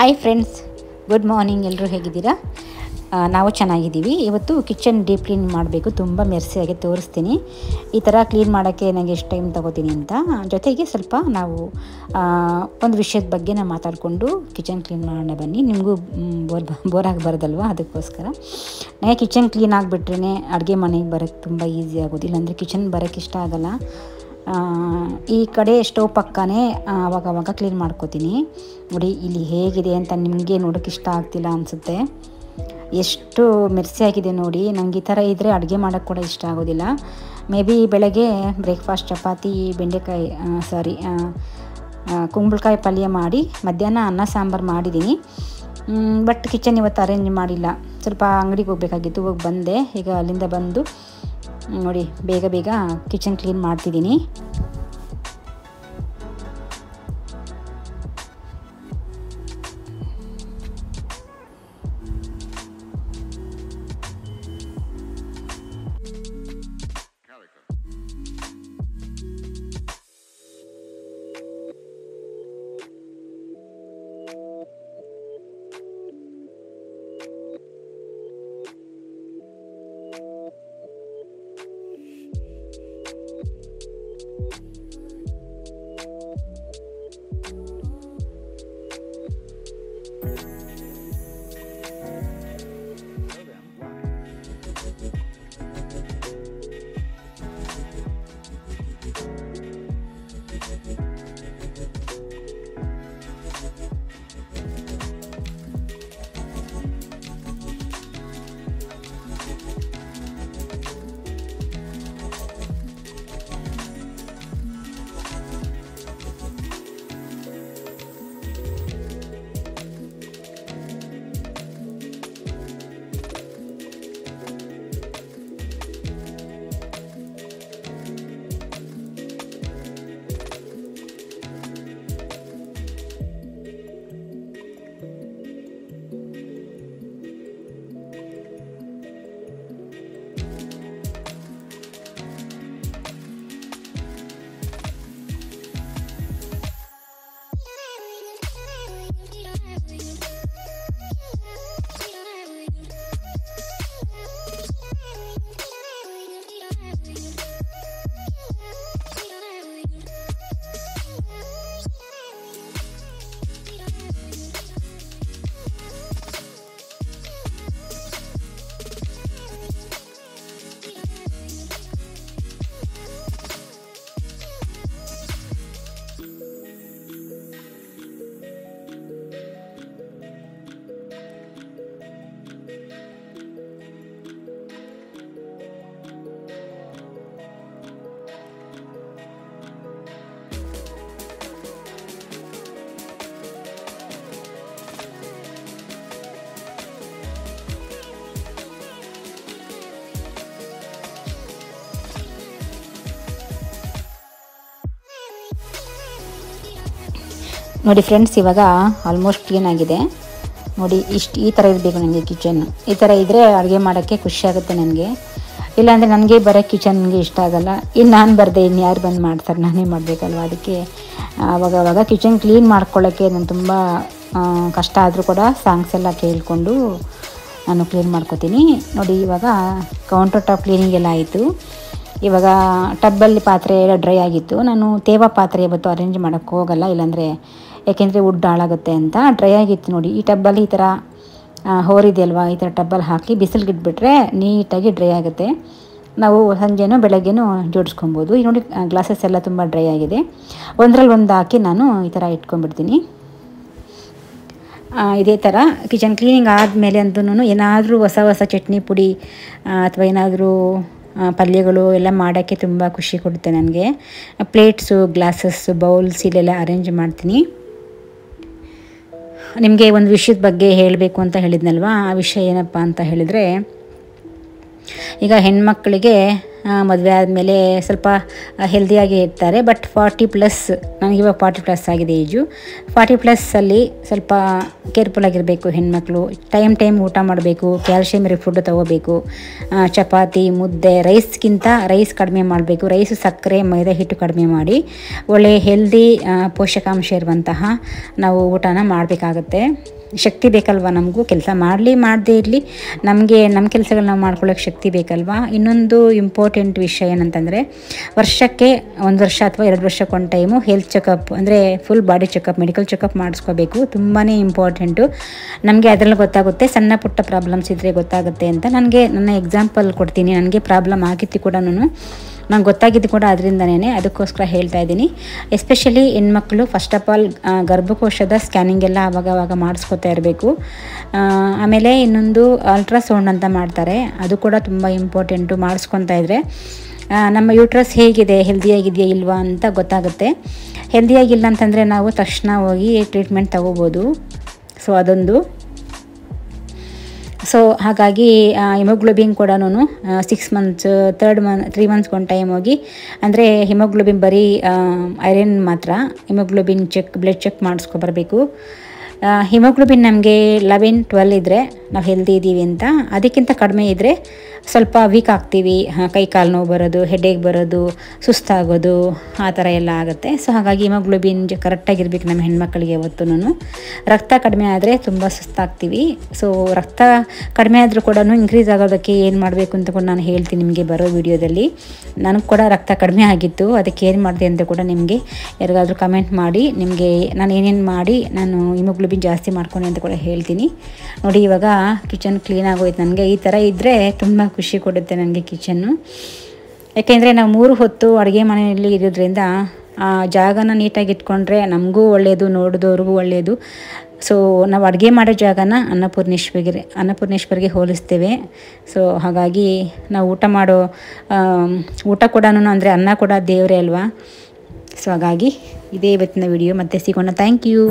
Hi friends, good morning. ಎಲ್ಲರೂ ಹೇಗಿದ್ದೀರಾ? ನಾವು ಚೆನ್ನಾಗಿದ್ದೀವಿ. ಇವತ್ತು ಕಿಚನ್ ಡೀಪ್ ಕ್ಲೀನ್ ಮಾಡಬೇಕು. ತುಂಬ ಮೆರ್ಸಿಯಾಗಿ ತೋರಿಸ್ತೀನಿ. ಈ ಥರ ಕ್ಲೀನ್ ಮಾಡೋಕ್ಕೆ ನನಗೆ ಎಷ್ಟು ಟೈಮ್ ತೊಗೋತೀನಿ ಅಂತ. ಜೊತೆಗೆ ಸ್ವಲ್ಪ ನಾವು ಒಂದು ವಿಷಯದ ಬಗ್ಗೆ ನಾವು ಮಾತಾಡಿಕೊಂಡು ಕಿಚನ್ ಕ್ಲೀನ್ ಮಾಡೋಣ ಬನ್ನಿ. ನಿಮಗೂ ಬೋರ್ ಆಗಬಾರ್ದಲ್ವ, ಅದಕ್ಕೋಸ್ಕರ. ನನಗೆ ಕಿಚನ್ ಕ್ಲೀನ್ ಆಗಿಬಿಟ್ರೆ ಅಡುಗೆ ಮನೆಗೆ ಬರೋಕ್ಕೆ ತುಂಬ ಈಸಿ ಆಗೋದು. ಇಲ್ಲಾಂದರೆ ಕಿಚನ್ ಬರೋಕ್ಕೆ ಇಷ್ಟ ಆಗೋಲ್ಲ. ಈ ಕಡೆ ಸ್ಟವ್ ಪಕ್ಕನೇ ಅವಾಗವಾಗ ಕ್ಲೀನ್ ಮಾಡ್ಕೋತೀನಿ. ನೋಡಿ ಇಲ್ಲಿ ಹೇಗಿದೆ ಅಂತ ನಿಮಗೆ ನೋಡೋಕ್ಕೆ ಇಷ್ಟ ಆಗ್ತಿಲ್ಲ ಅನಿಸುತ್ತೆ. ಎಷ್ಟು ಮೆರ್ಸಿಯಾಗಿದೆ ನೋಡಿ. ನನಗೆ ಈ ಥರ ಇದ್ದರೆ ಅಡುಗೆ ಮಾಡೋಕ್ಕೆ ಕೂಡ ಇಷ್ಟ ಆಗೋದಿಲ್ಲ. ಮೇ ಬಿ ಬೆಳಗ್ಗೆ ಬ್ರೇಕ್ಫಾಸ್ಟ್ ಚಪಾತಿ ಬೆಂಡೆಕಾಯಿ ಕುಂಬಳಕಾಯಿ ಪಲ್ಯ ಮಾಡಿ ಮಧ್ಯಾಹ್ನ ಅನ್ನ ಸಾಂಬಾರು ಮಾಡಿದ್ದೀನಿ. ಬಟ್ ಕಿಚನ್ ಇವತ್ತು ಅರೇಂಜ್ ಮಾಡಿಲ್ಲ. ಸ್ವಲ್ಪ ಅಂಗಡಿಗೆ ಹೋಗಬೇಕಾಗಿತ್ತು, ಹೋಗಿ ಬಂದೆ. ಈಗ ಅಲ್ಲಿಂದ ಬಂದು ನೋಡಿ ಬೇಗ ಬೇಗ ಕಿಚನ್ ಕ್ಲೀನ್ ಮಾಡ್ತಿದ್ದೀನಿ. ನೋಡಿ ಫ್ರೆಂಡ್ಸ್, ಇವಾಗ ಆಲ್ಮೋಸ್ಟ್ ಕ್ಲೀನ್ ಆಗಿದೆ. ನೋಡಿ ಈ ಥರ ಇರಬೇಕು ನನಗೆ ಕಿಚನ್. ಈ ಥರ ಇದ್ದರೆ ಅಡುಗೆ ಮಾಡೋಕ್ಕೆ ಖುಷಿಯಾಗುತ್ತೆ ನನಗೆ. ಇಲ್ಲಾಂದರೆ ನನಗೆ ಬರೋ ಕಿಚನ್ಗೆ ಇಷ್ಟ ಆಗೋಲ್ಲ. ಇನ್ನು ನಾನು ಬರದೆ ಇನ್ನು ಯಾರು ಬಂದು ಮಾಡ್ತಾರೆ, ನಾನೇ ಮಾಡಬೇಕಲ್ವ. ಅದಕ್ಕೆ ಆವಾಗ ಕಿಚನ್ ಕ್ಲೀನ್ ಮಾಡ್ಕೊಳ್ಳೋಕ್ಕೆ ನಾನು ತುಂಬ ಕಷ್ಟ ಆದರೂ ಕೂಡ ಸಾಂಗ್ಸ್ ಎಲ್ಲ ಕೇಳಿಕೊಂಡು ನಾನು ಕ್ಲೀನ್ ಮಾಡ್ಕೋತೀನಿ. ನೋಡಿ ಇವಾಗ ಕೌಂಟರ್ ಟಾಪ್ ಕ್ಲೀನಿಂಗ್ ಎಲ್ಲ ಆಯಿತು. ಇವಾಗ ಟಬ್ಬಲ್ಲಿ ಪಾತ್ರೆ ಎಲ್ಲ ಡ್ರೈ ಆಗಿತ್ತು. ನಾನು ತೇವ ಪಾತ್ರೆ ಇವತ್ತು ಅರೇಂಜ್ ಮಾಡೋಕ್ಕೆ ಹೋಗಲ್ಲ, ಇಲ್ಲಾಂದರೆ ಯಾಕೆಂದರೆ ವುಡ್ ಹಾಳಾಗುತ್ತೆ ಅಂತ. ಡ್ರೈ ಆಗಿತ್ತು ನೋಡಿ. ಈ ಟಬ್ಬಲ್ಲಿ ಈ ಥರ ಹೋರಿದೆ ಅಲ್ವಾ, ಈ ಥರ ಟಬ್ಬಲ್ಲಿ ಹಾಕಿ ಬಿಸಿಲಿಗೆ ಇಟ್ಬಿಟ್ರೆ ನೀಟಾಗಿ ಡ್ರೈ ಆಗುತ್ತೆ. ನಾವು ಸಂಜೆನೋ ಬೆಳಗ್ಗೆನೋ ಜೋಡಿಸ್ಕೊಬೋದು. ಈಗ ನೋಡಿ ಗ್ಲಾಸಸ್ ಎಲ್ಲ ತುಂಬ ಡ್ರೈ ಆಗಿದೆ. ಒಂದರಲ್ಲಿ ಒಂದು ಹಾಕಿ ನಾನು ಈ ಥರ ಇಟ್ಕೊಂಡ್ಬಿಡ್ತೀನಿ. ಇದೇ ಥರ ಕಿಚನ್ ಕ್ಲೀನಿಂಗ್ ಆದಮೇಲೆ ಅಂತೂ ಏನಾದರೂ ಹೊಸ ಚಟ್ನಿ ಪುಡಿ ಅಥವಾ ಏನಾದರೂ ಪಲ್ಯಗಳು ಎಲ್ಲ ಮಾಡೋಕ್ಕೆ ತುಂಬ ಖುಷಿ ಕೊಡುತ್ತೆ ನನಗೆ. ಪ್ಲೇಟ್ಸು, ಗ್ಲಾಸಸ್, ಬೌಲ್ಸ್ ಇಲ್ಲೆಲ್ಲ ಅರೇಂಜ್ ಮಾಡ್ತೀನಿ. ನಿಮಗೆ ಒಂದು ವಿಷಯದ ಬಗ್ಗೆ ಹೇಳಬೇಕು ಅಂತ ಹೇಳಿದ್ನಲ್ವ. ಆ ವಿಷಯ ಏನಪ್ಪ ಅಂತ ಹೇಳಿದರೆ, ಈಗ ಹೆಣ್ಮಕ್ಳಿಗೆ ಮದುವೆ ಆದಮೇಲೆ ಸ್ವಲ್ಪ ಹೆಲ್ದಿಯಾಗಿ ಇರ್ತಾರೆ, ಬಟ್ 40+, ನನಗಿವಾಗ 40+ ಆಗಿದೆ ಏಜು. 40+ಅಲ್ಲಿ ಸ್ವಲ್ಪ ಕೇರ್ಫುಲ್ಲಾಗಿರಬೇಕು ಹೆಣ್ಮಕ್ಳು. ಟೈಮ್ ಊಟ ಮಾಡಬೇಕು, ಕ್ಯಾಲ್ಶಿಯಮ್ ಇರೋ ಫುಡ್ ತೊಗೋಬೇಕು. ಚಪಾತಿ, ಮುದ್ದೆ, ರೈಸ್ ಕಡಿಮೆ ಮಾಡಬೇಕು. ರೈಸು, ಸಕ್ಕರೆ, ಮೈದಾ ಹಿಟ್ಟು ಕಡಿಮೆ ಮಾಡಿ ಒಳ್ಳೆಯ ಹೆಲ್ದಿ ಪೋಷಕಾಂಶ ಇರುವಂತಹ ನಾವು ಊಟನ ಮಾಡಬೇಕಾಗತ್ತೆ. ಶಕ್ತಿ ಬೇಕಲ್ವ ನಮಗೂ, ಕೆಲಸ ಮಾಡದೇ ಇರಲಿ, ನಮ್ಮ ಕೆಲಸಗಳು ನಾವು ಮಾಡ್ಕೊಳ್ಳೋಕ್ಕೆ ಶಕ್ತಿ ಬೇಕಲ್ವ. ಇನ್ನೊಂದು ಇಂಪಾರ್ಟೆಂಟ್ ವಿಷಯ ಏನಂತಂದರೆ, ವರ್ಷಕ್ಕೆ 1 ವರ್ಷ ಅಥವಾ 2 ವರ್ಷಕ್ಕೆ ಒಂದು ಟೈಮು ಹೆಲ್ತ್ ಚೆಕಪ್, ಅಂದರೆ full body checkup, medical checkup ಮಾಡಿಸ್ಕೋಬೇಕು. ತುಂಬಾ ಇಂಪಾರ್ಟೆಂಟು. ನಮಗೆ ಅದರಲ್ಲಿ ಗೊತ್ತಾಗುತ್ತೆ, ಸಣ್ಣ ಪುಟ್ಟ ಪ್ರಾಬ್ಲಮ್ಸ್ ಇದ್ದರೆ ಗೊತ್ತಾಗುತ್ತೆ ಅಂತ. ನನ್ನ ಎಕ್ಸಾಂಪಲ್ ಕೊಡ್ತೀನಿ. ನನಗೆ ಪ್ರಾಬ್ಲಮ್ ಆಗಿತ್ತು ಕೂಡ, ನಂಗೆ ಗೊತ್ತಾಗಿದ್ದು ಕೂಡ ಅದರಿಂದನೇ, ಅದಕ್ಕೋಸ್ಕರ ಹೇಳ್ತಾ ಇದ್ದೀನಿ. ಎಸ್ಪೆಷಲಿ ಹೆಣ್ಮಕ್ಳು ಫಸ್ಟ್ ಆಫ್ ಆಲ್ ಗರ್ಭಕೋಶದ ಸ್ಕ್ಯಾನಿಂಗ್ ಎಲ್ಲ ಆವಾಗ ಮಾಡಿಸ್ಕೊತಾ ಇರಬೇಕು. ಆಮೇಲೆ ಇನ್ನೊಂದು ಅಲ್ಟ್ರಾಸೌಂಡ್ ಅಂತ ಮಾಡ್ತಾರೆ, ಅದು ಕೂಡ ತುಂಬ ಇಂಪಾರ್ಟೆಂಟು. ಮಾಡಿಸ್ಕೊತಾ ಇದ್ದರೆ ನಮ್ಮ ಯೂಟ್ರಸ್ ಹೇಗಿದೆ, ಹೆಲ್ದಿಯಾಗಿದೆಯಾ ಇಲ್ವಾ ಅಂತ ಗೊತ್ತಾಗುತ್ತೆ. ಹೆಲ್ದಿಯಾಗಿಲ್ಲ ಅಂತಂದರೆ ನಾವು ತಕ್ಷಣ ಹೋಗಿ ಟ್ರೀಟ್ಮೆಂಟ್ ತಗೋಬೋದು. ಸೊ ಅದೊಂದು. ಸೊ ಹಾಗಾಗಿ ಹಿಮೋಗ್ಲೋಬಿನ್ ಕೂಡ 6 ಮಂತ್ಸ್ 3 ಮಂತ್ಸ್ಗೆ ಒಂದು ಟೈಮ್ ಹೋಗಿ, ಅಂದರೆ ಹಿಮೋಗ್ಲೋಬಿನ್ ಬರೀ ಐರನ್ ಮಾತ್ರ, ಹಿಮೋಗ್ಲೋಬಿನ್ ಬ್ಲಡ್ ಚೆಕ್ ಮಾಡಿಸ್ಕೊಬರ್ಬೇಕು. ಹಿಮೋಗ್ಲೋಬಿನ್ ನಮಗೆ 11-12 ಇದ್ದರೆ ನಾವು ಹೆಲ್ದಿ ಇದ್ದೀವಿ ಅಂತ. ಅದಕ್ಕಿಂತ ಕಡಿಮೆ ಇದ್ದರೆ ಸ್ವಲ್ಪ ವೀಕ್ ಆಗ್ತೀವಿ, ಕೈ ಕಾಲು ನೋವು ಬರೋದು, ಹೆಡೇಕ್ ಬರೋದು, ಸುಸ್ತಾಗೋದು, ಆ ಥರ ಎಲ್ಲ ಆಗುತ್ತೆ. ಸೊ ಹಾಗಾಗಿ ಹಿಮೋಗ್ಲೋಬಿನ್ ಕರೆಕ್ಟಾಗಿರ್ಬೇಕು ನಮ್ಮ ಹೆಣ್ಮಕ್ಳಿಗೆ ಯಾವತ್ತೂ. ರಕ್ತ ಕಡಿಮೆ ಆದರೆ ತುಂಬ ಸುಸ್ತಾಗ್ತೀವಿ. ಸೊ ರಕ್ತ ಕಡಿಮೆ ಆದರೂ ಕೂಡ ಇನ್ಕ್ರೀಸ್ ಆಗೋದಕ್ಕೆ ಏನು ಮಾಡಬೇಕು ಅಂತ ಕೂಡ ನಾನು ಹೇಳ್ತೀನಿ ನಿಮಗೆ ಬರೋ ವಿಡಿಯೋದಲ್ಲಿ. ನನಗೆ ಕೂಡ ರಕ್ತ ಕಡಿಮೆ ಆಗಿತ್ತು, ಅದಕ್ಕೆ ಏನು ಮಾಡಿದೆ ಅಂತ ಕೂಡ ನಿಮಗೆ ಯಾರಿಗಾದರೂ ಕಮೆಂಟ್ ಮಾಡಿ, ನಿಮಗೆ ನಾನು ಏನೇನು ಮಾಡಿ ನಾನು ಹಿಮೋಗ್ಲೋಬಿನ್ ಜಾಸ್ತಿ ಮಾಡ್ಕೊಂಡೆ ಅಂತ ಕೂಡ ಹೇಳ್ತೀನಿ. ನೋಡಿ, ಇವಾಗ ಕಿಚನ್ ಕ್ಲೀನ್ ಆಗೋಯ್ತು ನನಗೆ. ಈ ಥರ ಇದ್ದರೆ ತುಂಬ ಖುಷಿ ಕೊಡುತ್ತೆ ನನಗೆ ಕಿಚನ್ನು. ಯಾಕೆಂದರೆ ನಾವು 3 ಹೊತ್ತು ಅಡುಗೆ ಮನೆಯಲ್ಲಿ ಇರೋದ್ರಿಂದ ಆ ಜಾಗನ ನೀಟಾಗಿ ಇಟ್ಕೊಂಡ್ರೆ ನಮಗೂ ಒಳ್ಳೆಯದು, ನೋಡಿದವ್ರಿಗೂ ಒಳ್ಳೆಯದು. ಸೊ ನಾವು ಅಡುಗೆ ಮಾಡೋ ಜಾಗನ ಅನ್ನಪೂರ್ಣೇಶ್ವರಿಗೆ ಹೋಲಿಸ್ತೇವೆ. ಸೊ ಹಾಗಾಗಿ ನಾವು ಊಟ ಕೂಡ, ಅಂದರೆ ಅನ್ನ ಕೂಡ ದೇವರೇ ಅಲ್ವಾ. ಸೊ ಹಾಗಾಗಿ ಇದೇ ಇವತ್ತಿನ ವಿಡಿಯೋ. ಮತ್ತೆ ಸಿಗೋಣ. Thank you.